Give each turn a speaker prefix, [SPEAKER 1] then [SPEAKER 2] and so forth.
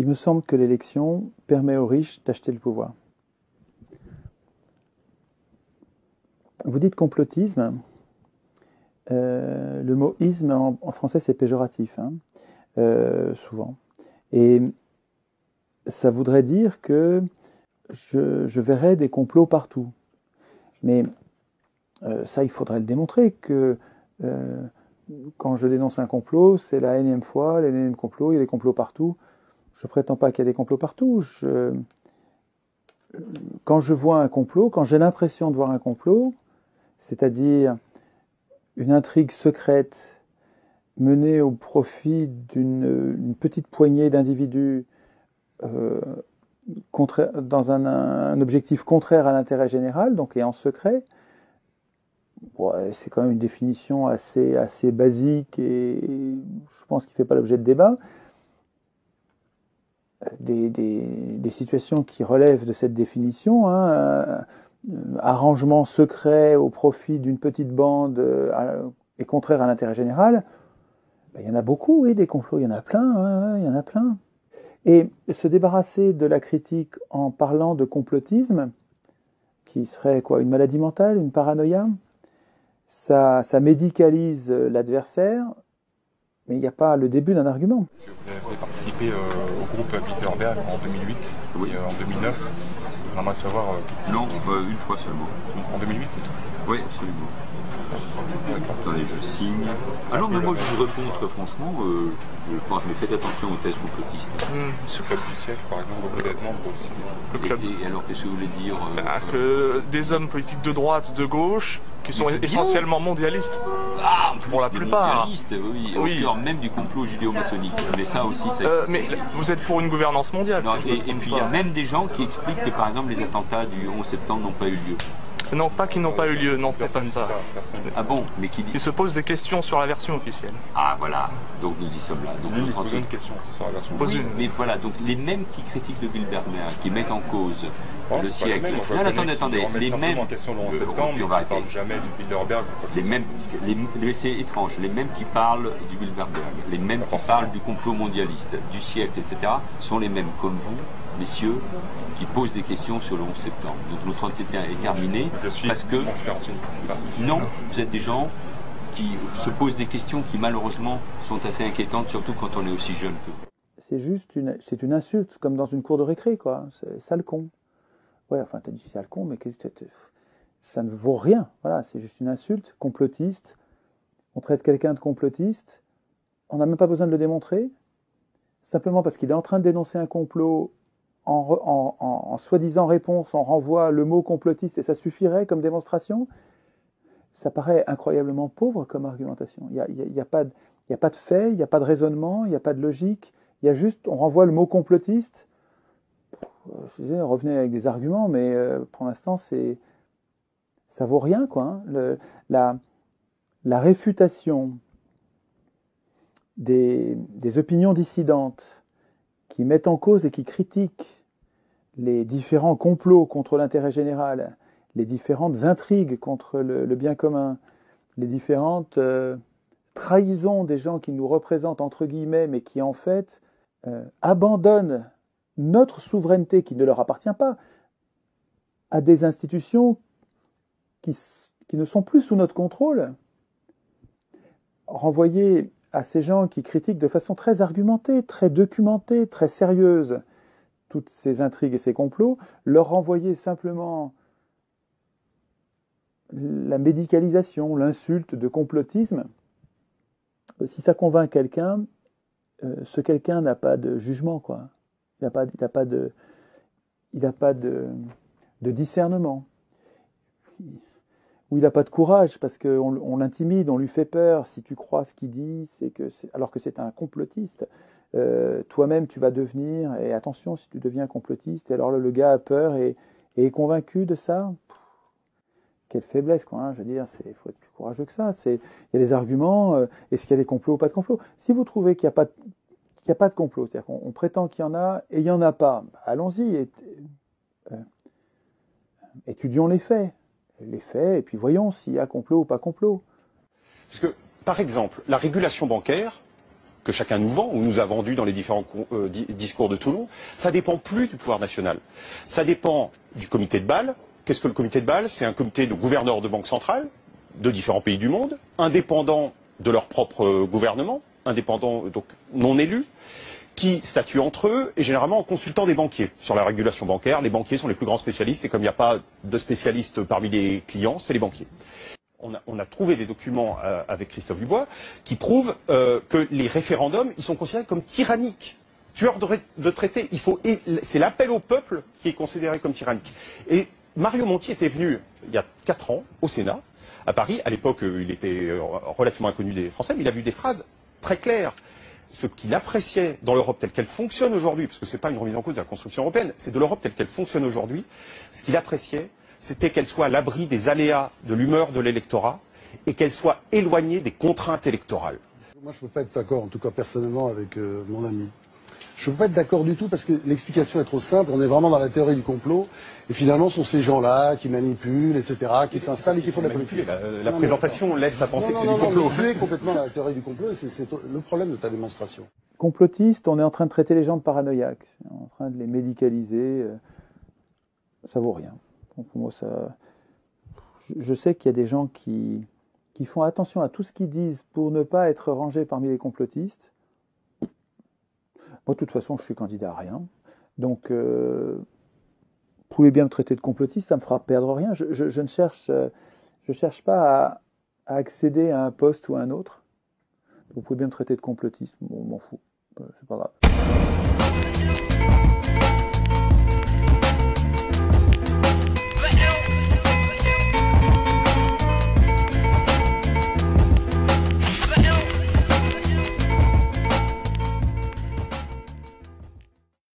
[SPEAKER 1] il me semble que l'élection permet aux riches d'acheter le pouvoir. Vous dites complotisme. Le mot isme en français c'est péjoratif, hein, souvent. Et ça voudrait dire que je verrais des complots partout. Mais ça, il faudrait le démontrer que quand je dénonce un complot, c'est la énième fois, l'énième complot, il y a des complots partout. Je prétends pas qu'il y a des complots partout. Quand je vois un complot, quand j'ai l'impression de voir un complot, c'est-à-dire une intrigue secrète menée au profit d'une petite poignée d'individus dans un objectif contraire à l'intérêt général, donc et en secret, ouais, c'est quand même une définition assez basique et je pense qu'il ne fait pas l'objet de débat. Des situations qui relèvent de cette définition, hein, arrangement secret au profit d'une petite bande et contraire à l'intérêt général, ben, il y en a beaucoup, oui, des complots, il y en a plein, ouais, il y en a plein. Et se débarrasser de la critique en parlant de complotisme, qui serait quoi, une maladie mentale, une paranoïa, ça médicalise l'adversaire, mais il n'y a pas le début d'un argument.
[SPEAKER 2] Vous avez participé au groupe Bilderberg en 2008 oui. Et en 2009. On aimerait savoir...
[SPEAKER 3] non, une fois seulement.
[SPEAKER 2] En 2008, c'est tout?
[SPEAKER 3] Oui, absolument. Attendez, je signe. Alors, mais moi, je vous réponds très franchement, mais faites attention aux thèses complotistes.
[SPEAKER 2] Ce club du siècle, par exemple, beaucoup d'êtres membres aussi.
[SPEAKER 3] Et alors, qu'est-ce que vous voulez dire
[SPEAKER 4] que des hommes politiques de droite, de gauche, qui sont essentiellement mondialistes.
[SPEAKER 3] Ah,
[SPEAKER 4] pour la plupart.
[SPEAKER 3] Mondialistes, oui, au cœur même du complot judéo-maçonnique. Mais ça aussi, ça
[SPEAKER 4] mais vous êtes pour une gouvernance mondiale.
[SPEAKER 3] Non, et puis, il y a même des gens qui expliquent que, par exemple, les attentats du 11 septembre n'ont pas eu lieu.
[SPEAKER 4] Non, pas qu'ils n'ont pas eu lieu, non, c'est pas ça.
[SPEAKER 3] Ah bon, mais qui dit...
[SPEAKER 4] Ils se posent des questions sur la version officielle.
[SPEAKER 3] Ah voilà, donc nous y sommes là. Donc
[SPEAKER 2] nous posons une question sur la version officielle.
[SPEAKER 3] Oui, mais voilà, donc les mêmes qui critiquent le Bilderberg, qui mettent en cause le siècle...
[SPEAKER 2] Non, attendez, les mêmes... en question le 11 septembre, mais qui ne parlent jamais du Bilderberg.
[SPEAKER 3] C'est étrange, les mêmes qui parlent du Bilderberg, les mêmes qui parlent du complot mondialiste, du siècle, etc., sont les mêmes, comme vous, messieurs, qui posent des questions sur le 11 septembre. Donc notre entretien est terminé parce que... Non, vous êtes des gens qui se posent des questions qui malheureusement sont assez inquiétantes, surtout quand on est aussi jeune que vous.
[SPEAKER 1] C'est juste une insulte, comme dans une cour de récré, quoi. C'est sale con. Ouais, enfin, t'as dit sale con, mais ça ne vaut rien. Voilà, c'est juste une insulte complotiste. On traite quelqu'un de complotiste. On n'a même pas besoin de le démontrer. Simplement parce qu'il est en train de dénoncer un complot. En soi-disant réponse, on renvoie le mot complotiste et ça suffirait comme démonstration. Ça paraît incroyablement pauvre comme argumentation. Il n'y a pas de fait, il n'y a pas de raisonnement, il n'y a pas de logique. Il y a juste, on renvoie le mot complotiste. Je disais, revenez avec des arguments, mais pour l'instant, ça vaut rien, quoi. Hein. La réfutation des opinions dissidentes qui mettent en cause et qui critiquent les différents complots contre l'intérêt général, les différentes intrigues contre le bien commun, les différentes trahisons des gens qui nous représentent entre guillemets, mais qui en fait abandonnent notre souveraineté qui ne leur appartient pas à des institutions qui ne sont plus sous notre contrôle. Renvoyer à ces gens qui critiquent de façon très argumentée, très documentée, très sérieuse toutes ces intrigues et ces complots, leur renvoyer simplement la médicalisation, l'insulte de complotisme, si ça convainc quelqu'un, ce quelqu'un n'a pas de jugement, quoi. Il n'a pas de discernement. Ou il n'a pas de courage parce qu'on l'intimide, on lui fait peur. Si tu crois ce qu'il dit, alors que c'est un complotiste. Toi-même, tu vas devenir, et attention si tu deviens complotiste, et alors le gars a peur et est convaincu de ça. Quelle faiblesse, quoi. Hein, je veux dire, il faut être plus courageux que ça. Il y a des arguments, est-ce qu'il y a des complots ou pas de complots? Si vous trouvez qu'il n'y a pas de complot, c'est-à-dire qu'on prétend qu'il y en a et il n'y en a pas, allons-y, étudions les faits, et puis voyons s'il y a complot ou pas complot.
[SPEAKER 5] Parce que, par exemple, la régulation bancaire que chacun nous vend, ou nous a vendu dans les différents discours de Toulon, ça dépend plus du pouvoir national. Ça dépend du comité de Bâle. Qu'est-ce que le comité de Bâle? C'est un comité de gouverneurs de banques centrales de différents pays du monde, indépendants de leur propre gouvernement, indépendants, donc non élus, qui statuent entre eux et généralement en consultant des banquiers sur la régulation bancaire. Les banquiers sont les plus grands spécialistes et comme il n'y a pas de spécialistes parmi les clients, c'est les banquiers. On a trouvé des documents avec Christophe Dubois qui prouvent que les référendums, ils sont considérés comme tyranniques. Tueurs de traités, c'est l'appel au peuple qui est considéré comme tyrannique. Et Mario Monti était venu il y a 4 ans au Sénat, à Paris. À l'époque, il était relativement inconnu des Français, mais il a vu des phrases très claires. Ce qu'il appréciait dans l'Europe telle qu'elle fonctionne aujourd'hui, parce que ce n'est pas une remise en cause de la construction européenne, c'est de l'Europe telle qu'elle fonctionne aujourd'hui, ce qu'il appréciait, c'était qu'elle soit à l'abri des aléas de l'humeur de l'électorat et qu'elle soit éloignée des contraintes électorales.
[SPEAKER 6] Moi, je ne peux pas être d'accord, en tout cas personnellement, avec mon ami. Je ne peux pas être d'accord du tout parce que l'explication est trop simple. On est vraiment dans la théorie du complot. Et finalement, ce sont ces gens-là qui manipulent, etc., qui s'installent et qui font de la politique.
[SPEAKER 5] La présentation laisse à penser que c'est du complot.
[SPEAKER 6] Non, tu es complètement dans la théorie du complot et c'est le problème de ta démonstration.
[SPEAKER 1] Complotiste, on est en train de traiter les gens de paranoïaques. On est en train de les médicaliser. Ça vaut rien. Donc pour moi, je sais qu'il y a des gens qui font attention à tout ce qu'ils disent pour ne pas être rangés parmi les complotistes. Moi, de toute façon, je suis candidat à rien. Donc, vous pouvez bien me traiter de complotiste, ça ne me fera perdre rien. Je ne cherche pas à accéder à un poste ou à un autre. Vous pouvez bien me traiter de complotiste, bon, m'en fous. C'est pas grave.